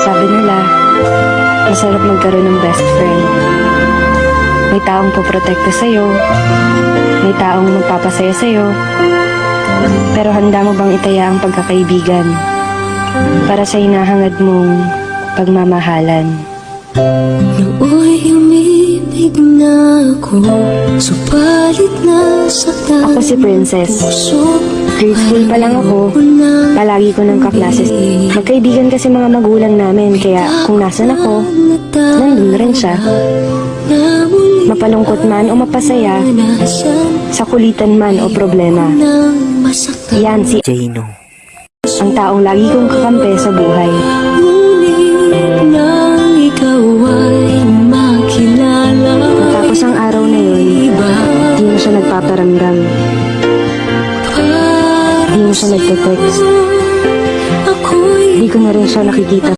Sabi nila, masarap magkaroon ng best friend. May taong poprotekta sa'yo, may taong magpapasaya sa'yo, pero handa mo bang itaya ang pagkakaibigan para sa hinahangad mong pagmamahalan? Nooy umibig na ako, subalit nasaktan. Ako si Princess. Grade school pa lang ako, palagi ko ng kaklase. Magkaibigan kasi mga magulang namin, kaya kung nasan ako, nandun rin siya. Mapalungkot man o mapasaya, sa kulitan man o problema. Yan si Jano. ang taong lagi kong kakampi sa buhay. Matapos ang araw na yun, di mo siya nagpaparamdam. Di mo siya nagte-text. Di ko na rin siya nakikita